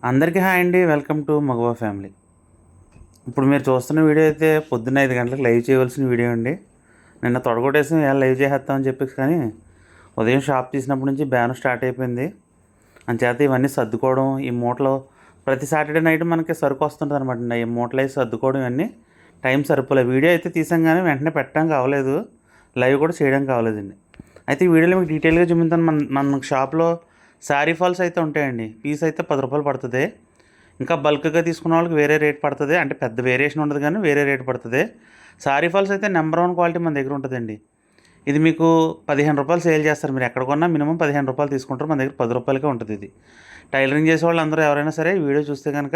అందరికీ హాయ్ అండి. Welcome to Magava family. ఇప్పుడు మీరు చూస్తున్న వీడియో అయితే పొద్దున్న 5 గంటలకు లైవ్ చేయవలసిన వీడియో అండి. నిన్న తొడగొట్టేసాం ఇవాళ లైవ్ చేసేస్తామని చెప్పేసి, కానీ ఉదయం షాప్ తీసినప్పటి నుంచి బ్యాన్ స్టార్ట్ అయిపోయింది. అంచేత ఇవన్నీ సర్దుకోవడం, ఈ మూటలు ప్రతి సాటర్డే నైట్ మనకి సరుకు వస్తుంటుంది అనమాట. ఈ మూటలు అయితే సర్దుకోవడం ఇవన్నీ టైం సరిపోలేదు. వీడియో అయితే తీసాం కానీ వెంటనే పెట్టడానికి అవ్వలేదు, లైవ్ కూడా చేయడానికి అవ్వలేదండి. అయితే ఈ వీడియోలో మీకు డీటెయిల్గా చూపిస్తాను. మన షాప్లో శారీ ఫాల్స్ అయితే ఉంటాయండి. పీస్ అయితే 10 రూపాయలు పడుతుంది. ఇంకా బల్క్గా తీసుకున్న వాళ్ళకి వేరే రేట్ పడుతుంది, అంటే పెద్ద వేరియేషన్ ఉండదు కానీ వేరే రేట్ పడుతుంది. శారీ ఫాల్స్ అయితే నెంబర్ 1 క్వాలిటీ మన దగ్గర ఉంటుందండి. ఇది మీకు 15 రూపాయలు సేల్ చేస్తారు. మీరు ఎక్కడ కొన్నా మినిమం 15 రూపాయలు తీసుకుంటారు. మన దగ్గర 10 రూపాయలకే ఉంటుంది. ఇది టైలరింగ్ చేసే వాళ్ళు అందరూ ఎవరైనా సరే వీడియో చూస్తే కనుక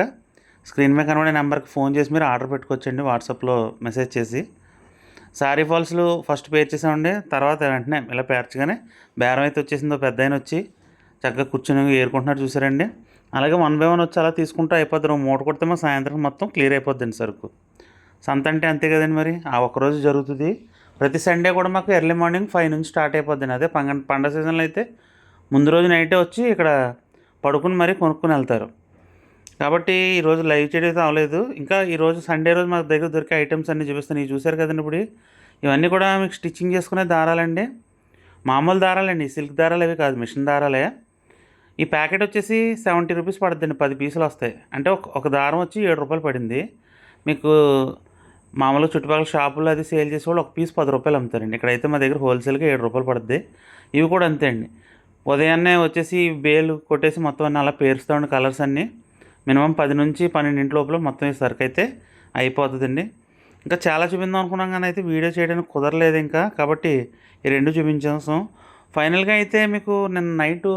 స్క్రీన్ మీద కనబడే నెంబర్కి ఫోన్ చేసి మీరు ఆర్డర్ పెట్టుకోవచ్చండి, వాట్సాప్లో మెసేజ్ చేసి. శారీ ఫాల్స్లు ఫస్ట్ పేర్చేసామండి. తర్వాత వెంటనే ఇలా పేర్చగానే బేరం అయితే వచ్చేసిందో పెద్ద ఆయన వచ్చి చక్కగా కూర్చొని ఏరుకుంటున్నారు చూసారండి. అలాగే 1 బై 1 వచ్చి అలా తీసుకుంటూ అయిపోద్ది. మూట కొడితే మా సాయంత్రం మొత్తం క్లియర్ అయిపోద్దండి సరుకు. సంత అంటే అంతే కదండి మరి, ఆ ఒక్కరోజు జరుగుతుంది. ప్రతి సండే కూడా మాకు ఎర్లీ మార్నింగ్ 5 నుంచి స్టార్ట్ అయిపోద్దండి. అదే పండగ సీజన్లో అయితే ముందు రోజు నైటే వచ్చి ఇక్కడ పడుకుని మరీ కొనుక్కుని వెళ్తారు. కాబట్టి ఈరోజు లైవ్ చేయడం అయితే అవ్వలేదు. ఇంకా ఈరోజు సండే రోజు మా దగ్గర దొరికే ఐటమ్స్ అన్నీ చూపిస్తాను. ఇవి చూసారు కదండి. ఇప్పుడు ఇవన్నీ కూడా మీకు స్టిచ్చింగ్ చేసుకునే దారాలండి. మామూలు దారాలండి, సిల్క్ దారాలు అవి కాదు, మిషన్ దారాలే. ఈ ప్యాకెట్ వచ్చేసి 70 రూపీస్ పడుతుందండి. 10 పీసులు వస్తాయి. అంటే ఒక దారం వచ్చి 7 రూపాయలు పడింది. మీకు మామూలుగా చుట్టుపక్కల షాపుల్లో అది సేల్ చేసేవాళ్ళు ఒక పీస్ 10 రూపాయలు అమ్ముతారండి. ఇక్కడైతే మా దగ్గర హోల్సేల్గా 7 రూపాయలు పడుద్ది. ఇవి కూడా అంతే అండి. ఉదయాన్నే వచ్చేసి బేలు కొట్టేసి మొత్తం అన్నీ అలా పేరుస్తామండి. కలర్స్ అన్నీ మినిమం 10 నుంచి 12 లోపల మొత్తం ఈ సరుకు అయితే అయిపోతుందండి. ఇంకా చాలా చూపిందాం అనుకున్నాం కానీ అయితే వీడియో చేయడానికి కుదరలేదు ఇంకా, కాబట్టి ఈ 2 చూపించాం. ఫైనల్గా అయితే మీకు నిన్న నైటు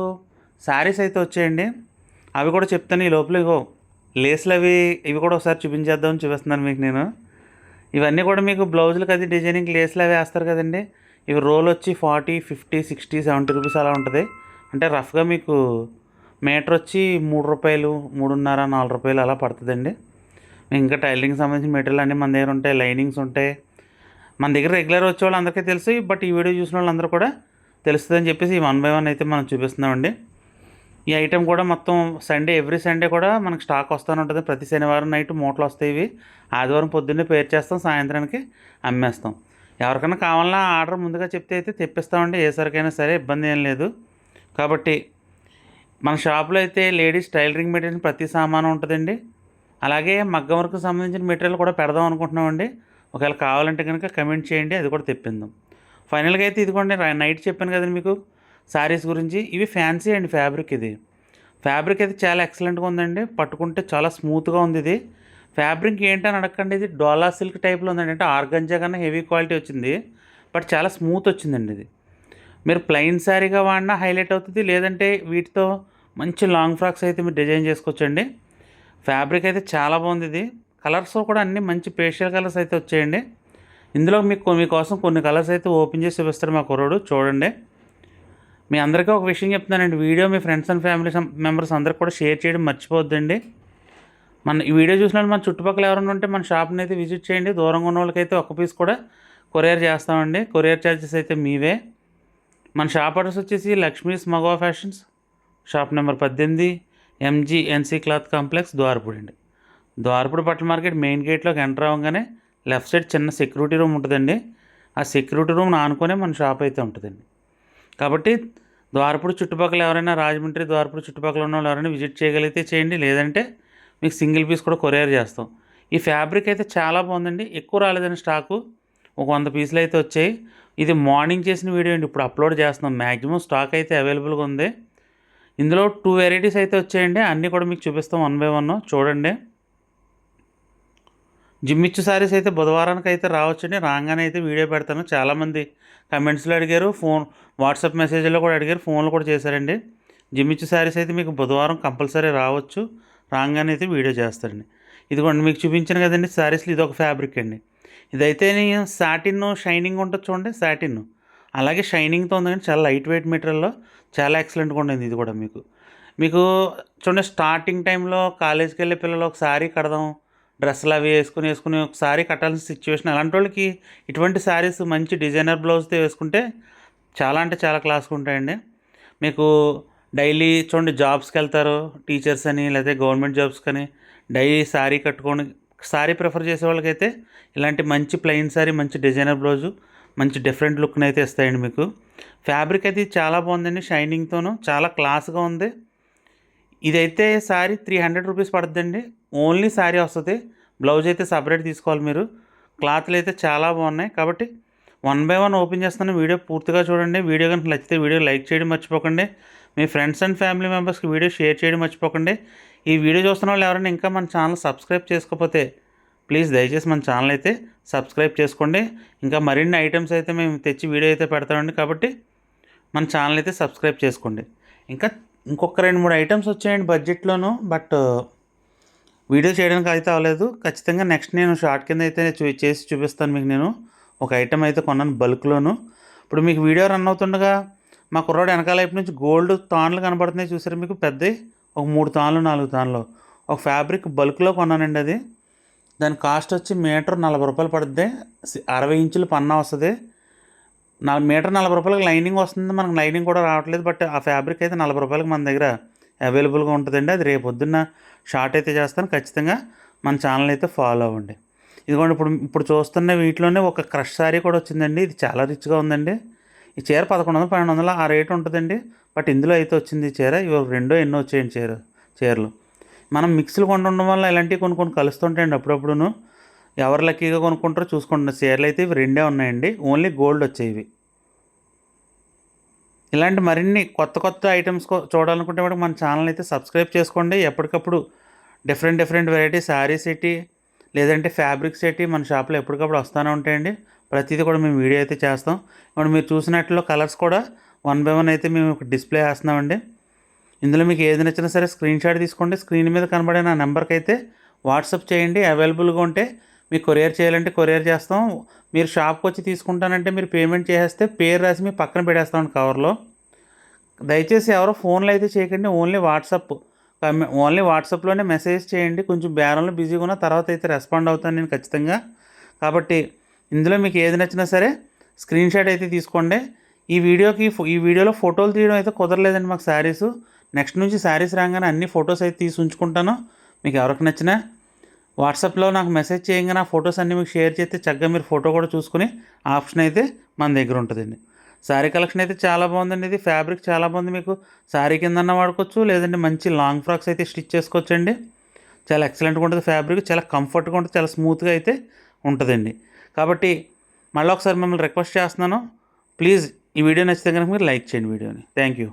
శారీస్ అయితే వచ్చాయండి. అవి కూడా చెప్తాను. ఈ లోపల ఇగో లేస్లు ఇవి కూడా ఒకసారి చూపించేద్దామని చూపిస్తున్నాను మీకు నేను. ఇవన్నీ కూడా మీకు బ్లౌజులకు అది డిజైనింగ్ లేస్లు అవి వేస్తారు కదండి. ఇవి రోల్ వచ్చి 40, 50, 60, 70 రూపీస్ అలా ఉంటుంది. అంటే రఫ్గా మీకు మీటర్ వచ్చి 3 రూపాయలు, 3.5, 4 రూపాయలు అలా పడుతుందండి. ఇంకా టైలరింగ్ సంబంధించిన మెటీరియల్ అన్నీ మన దగ్గర ఉంటాయి. లైనింగ్స్ ఉంటాయి. మన దగ్గర రెగ్యులర్ వచ్చే వాళ్ళు అందరికీ తెలుసు, బట్ ఈ వీడియో చూసిన వాళ్ళందరూ కూడా తెలుస్తుందని చెప్పేసి ఈ 1 బై 1 అయితే మనం చూపిస్తున్నామండి. ఈ ఐటెం కూడా మొత్తం ఎవ్రీ సండే కూడా మనకు స్టాక్ వస్తూనే ఉంటుంది. ప్రతి శనివారం నైట్ మూటలు వస్తాయి. ఇవి ఆదివారం పొద్దున్నే పేరు చేస్తాం, సాయంత్రానికి అమ్మేస్తాం. ఎవరికైనా కావాలన్నా ఆర్డర్ ముందుగా చెప్తే అయితే తెప్పిస్తామండి. ఏ సరికైనా సరే ఇబ్బంది ఏం లేదు. కాబట్టి మన షాప్లో అయితే లేడీస్ టైలరింగ్ మెటీరియల్ ప్రతి సామాను ఉంటుందండి. అలాగే మగ్గం వర్క్ సంబంధించిన మెటీరియల్ కూడా పెడదాం అనుకుంటున్నామండి. ఒకవేళ కావాలంటే కనుక కమెంట్ చేయండి, అది కూడా తెప్పిందాం. ఫైనల్గా అయితే ఇదిగోండి, నైట్ చెప్పాను కదండి మీకు శారీస్ గురించి. ఇవి ఫ్యాన్సీ అండి. ఫ్యాబ్రిక్ అయితే చాలా ఎక్సలెంట్గా ఉందండి. పట్టుకుంటే చాలా స్మూత్గా ఉంది. ఇది ఫ్యాబ్రిక్ ఏంటని అడగండి, ఇది డోలా సిల్క్ టైప్లో ఉందండి. అంటే ఆర్గంజా కన్నా హెవీ క్వాలిటీ వచ్చింది, బట్ చాలా స్మూత్ వచ్చిందండి. ఇది మీరు ప్లెయిన్ శారీగా వాడినా హైలైట్ అవుతుంది, లేదంటే వీటితో మంచి లాంగ్ ఫ్రాక్స్ అయితే మీరు డిజైన్ చేసుకోవచ్చండి. ఫ్యాబ్రిక్ అయితే చాలా బాగుంది. ఇది కలర్స్ కూడా అన్నీ మంచి పేస్టల్ కలర్స్ అయితే వచ్చాయండి. ఇందులో మీకోసం కొన్ని కలర్స్ అయితే ఓపెన్ చేసి చూపిస్తారు మా కుర్రోడు, చూడండి. మీ అందరికీ ఒక విషయం చెప్తున్నానండి, video me friends and family members అందరికి కూడా షేర్ చేయడం మర్చిపోవద్దండి. ఈ వీడియో చూసిన మన చుట్టుపక్కల ఎవరైనా ఉంటే మన షాప్ని అయితే విజిట్ చేయండి. దూరంగా ఉన్న వాళ్ళకైతే ఒక పీస్ కూడా కొరియర్ చేస్తామండి. కొరియర్ ఛార్జెస్ అయితే మీవే. మన షాప్ అడ్రస్ వచ్చేసి Lakshmi's Magava fashions, shop number 18, MGNC cloth complex, Dwarapudi అండి. ద్వారపూడి బట్టల మార్కెట్ మెయిన్ గేట్లోకి ఎంటర్ అవ్వగానే లెఫ్ట్ సైడ్ చిన్న సెక్యూరిటీ రూమ్ ఉంటుందండి. ఆ సెక్యూరిటీ రూమ్ ఆనుకునే మన షాప్ అయితే ఉంటుందండి. కాబట్టి ద్వారపూడి చుట్టుపక్కల ఎవరైనా, రాజమండ్రి ద్వారపూడి చుట్టుపక్కల ఉన్న వాళ్ళు ఎవరైనా విజిట్ చేయగలిగితే చేయండి, లేదంటే మీకు సింగిల్ పీస్ కూడా కొరియర్ చేస్తాం. ఈ ఫ్యాబ్రిక్ అయితే చాలా బాగుందండి. ఎక్కువ రాలేదండి స్టాకు, ఒక 100 పీసులు అయితే వచ్చాయి. ఇది మార్నింగ్ చేసిన వీడియో అండి, ఇప్పుడు అప్లోడ్ చేస్తున్నాం. మ్యాక్సిమం స్టాక్ అయితే అవైలబుల్గా ఉంది. ఇందులో 2 వెరైటీస్ అయితే వచ్చాయండి. అన్నీ కూడా మీకు చూపిస్తాం 1 బై 1. చూడండి. జిమ్మిచ్చు శారీస్ అయితే బుధవారానికి అయితే రావచ్చండి. రాగానే అయితే వీడియో పెడతాను. చాలామంది కమెంట్స్లో అడిగారు, వాట్సాప్ మెసేజ్లో కూడా అడిగారు, ఫోన్లో కూడా చేశారండి. జిమ్మిచ్చు శారీస్ అయితే మీకు బుధవారం కంపల్సరీ రావచ్చు. రాగానే అయితే వీడియో చేస్తారండి. ఇదిగోండి మీకు చూపించాను కదండి శారీస్లో, ఇది ఒక ఫ్యాబ్రిక్ అండి. ఇదైతే సాటిన్ షైనింగ్ ఉంటుంది చూడండి, సాటిన్ అలాగే షైనింగ్తో ఉందండి. చాలా లైట్ వెయిట్ మెటీరియల్లో చాలా ఎక్సలెంట్గా ఉంటుంది. ఇది కూడా మీకు చూడండి, స్టార్టింగ్ టైంలో కాలేజీకి వెళ్ళే పిల్లలు ఒక శారీ కడదాం, డ్రెస్సులు అవి వేసుకుని ఒకసారి కట్టాల్సిన సిచ్యువేషన్, అలాంటి వాళ్ళకి ఇటువంటి శారీస్ మంచి డిజైనర్ బ్లౌజ్తో వేసుకుంటే చాలా అంటే చాలా క్లాస్గా ఉంటాయండి. మీకు డైలీ చూడండి జాబ్స్కి వెళ్తారు టీచర్స్ అని లేదా గవర్నమెంట్ జాబ్స్ కానీ డైలీ శారీ కట్టుకొని శారీ ప్రిఫర్ చేసే వాళ్ళకైతే ఇలాంటి మంచి ప్లెయిన్ శారీ మంచి డిజైనర్ బ్లౌజు మంచి డిఫరెంట్ లుక్ని అయితే ఇస్తాయండి మీకు. ఫ్యాబ్రిక్ అయితే చాలా బాగుందండి, షైనింగ్తోనూ చాలా క్లాస్గా ఉంది. ఇదైతే శారీ 300 రూపీస్ పడుతుందండి. ఓన్లీ శారీ వస్తుంది, బ్లౌజ్ అయితే సపరేట్ తీసుకోవాలి మీరు. క్లాత్లు అయితే చాలా బాగున్నాయి. కాబట్టి 1 బై 1 ఓపెన్ చేస్తాను, వీడియో పూర్తిగా చూడండి. వీడియో కనుక నచ్చితే వీడియో లైక్ చేయడం మర్చిపోకండి. మీ ఫ్రెండ్స్ అండ్ ఫ్యామిలీ మెంబర్స్కి వీడియో షేర్ చేయడం మర్చిపోకండి. ఈ వీడియో చూస్తున్న వాళ్ళు ఎవరైనా ఇంకా మన ఛానల్ సబ్స్క్రైబ్ చేసుకోకపోతే ప్లీజ్ దయచేసి మన ఛానల్ అయితే సబ్స్క్రైబ్ చేసుకోండి. ఇంకా మరిన్ని ఐటమ్స్ అయితే మేము తెచ్చి వీడియో అయితే పెడతామండి, కాబట్టి మన ఛానల్ అయితే సబ్స్క్రైబ్ చేసుకోండి. ఇంకా ఇంకొక 2-3 ఐటమ్స్ వచ్చాయండి బడ్జెట్లోను, బట్ వీడియో చేయడానికి అయితే అవ్వలేదు. ఖచ్చితంగా నెక్స్ట్ నేను షార్ట్ కింద అయితే చేసి చూపిస్తాను మీకు. నేను ఒక ఐటమ్ అయితే కొన్నాను బల్క్లోను. ఇప్పుడు మీకు వీడియో రన్ అవుతుండగా మా కుర్రాడు వెనకాల వైపు నుంచి గోల్డ్ తాన్లు కనబడుతున్నాయి చూసారు మీకు, పెద్దవి ఒక 3 తాన్లు 4 తాన్లు. ఒక ఫ్యాబ్రిక్ బల్క్లో కొన్నానండి. అది దాని కాస్ట్ వచ్చి మీటర్ 40 రూపాయలు పడుద్ది. 60 ఇంచులు పన్నా వస్తుంది. మీటర్ 40 రూపాయలకి లైనింగ్ వస్తుంది, మనకు లైనింగ్ కూడా రావట్లేదు. బట్ ఆ ఫ్యాబ్రిక్ అయితే 40 రూపాయలకి మన దగ్గర అవైలబుల్గా ఉంటుందండి. అది రేపు పొద్దున్న షార్ట్ అయితే చేస్తాను. ఖచ్చితంగా మన ఛానల్ అయితే ఫాలో అవ్వండి. ఇదిగోండి ఇప్పుడు చూస్తున్న వీటిలోనే ఒక క్రష్ శారీ కూడా వచ్చిందండి. ఇది చాలా రిచ్గా ఉందండి. ఈ చీర 1100-1200 ఆ రేటు ఉంటుందండి. బట్ ఇందులో అయితే వచ్చింది ఈ చీర. ఇవి రెండో ఎన్నో వచ్చాయండి చీరలు. మనం మిక్స్లు కొంటుండడం వల్ల ఇలాంటివి కొన్ని కలుస్తుంటాయండి అప్పుడప్పుడును. ఎవరు లక్కీగా కొనుక్కుంటారో చూసుకుంటున్న చీరలు అయితే ఇవి 2 ఉన్నాయండి. ఓన్లీ గోల్డ్ వచ్చేవి. ఇలాంటి మరిన్ని కొత్త ఐటమ్స్ చూడాలనుకుంటే కూడా మన ఛానల్ అయితే సబ్స్క్రైబ్ చేసుకోండి. ఎప్పటికప్పుడు డిఫరెంట్ వెరైటీ శారీస్ ఏంటి లేదంటే ఫ్యాబ్రిక్స్ ఏంటి మన షాప్లో ఎప్పటికప్పుడు వస్తూనే ఉంటాయండి. ప్రతిదీ కూడా మేము వీడియో అయితే చేస్తాం. ఇప్పుడు మీరు చూసినట్లు కలర్స్ కూడా 1 బై 1 అయితే మేము డిస్ప్లే చేస్తున్నామండి. ఇందులో మీకు ఏది నచ్చినా సరే స్క్రీన్ షాట్ తీసుకోండి. స్క్రీన్ మీద కనబడే నా నెంబర్కి అయితే వాట్సాప్ చేయండి. అవైలబుల్గా ఉంటే మీకు కొరియర్ చేయాలంటే కొరియర్ చేస్తాం. మీరు షాప్కి వచ్చి తీసుకుంటానంటే మీరు పేమెంట్ చేసేస్తే పేరు రాసి మీ పక్కన పెట్టేస్తామండి కవర్లో. దయచేసి ఎవరో ఫోన్లో అయితే చేయకండి, ఓన్లీ వాట్సాప్లోనే మెసేజ్ చేయండి. కొంచెం బేరంలో బిజీగా ఉన్న తర్వాత అయితే రెస్పాండ్ అవుతాను నేను ఖచ్చితంగా. కాబట్టి ఇందులో మీకు ఏది నచ్చినా సరే స్క్రీన్ షాట్ అయితే తీసుకోండి. ఈ వీడియోలో ఫోటోలు తీయడం అయితే కుదరలేదండి మాకు శారీస్. నెక్స్ట్ నుంచి శారీస్ రాగానే అన్ని ఫొటోస్ అయితే తీసి ఉంచుకుంటాను. మీకు ఎవరికి నచ్చినా వాట్సాప్లో నాకు మెసేజ్ చేయగానే ఆ ఫొటోస్ అన్నీ మీకు షేర్ చేస్తే చక్కగా మీరు ఫోటో కూడా చూసుకుని ఆప్షన్ అయితే మన దగ్గర ఉంటుందండి. శారీ కలెక్షన్ అయితే చాలా బాగుందండి. ఇది ఫ్యాబ్రిక్ చాలా బాగుంది. మీకు శారీ కిందన్నా వాడుకోవచ్చు, లేదంటే మంచి లాంగ్ ఫ్రాక్స్ అయితే స్టిచ్ చేసుకోవచ్చండి. చాలా ఎక్సలెంట్గా ఉంటుంది ఫ్యాబ్రిక్, చాలా కంఫర్ట్గా ఉంటుంది, చాలా స్మూత్గా అయితే ఉంటుందండి. కాబట్టి మళ్ళీ ఒకసారి మిమ్మల్ని రిక్వెస్ట్ చేస్తున్నాను, ప్లీజ్ ఈ వీడియో నచ్చితే కనుక మీరు లైక్ చేయండి వీడియోని. Thank you.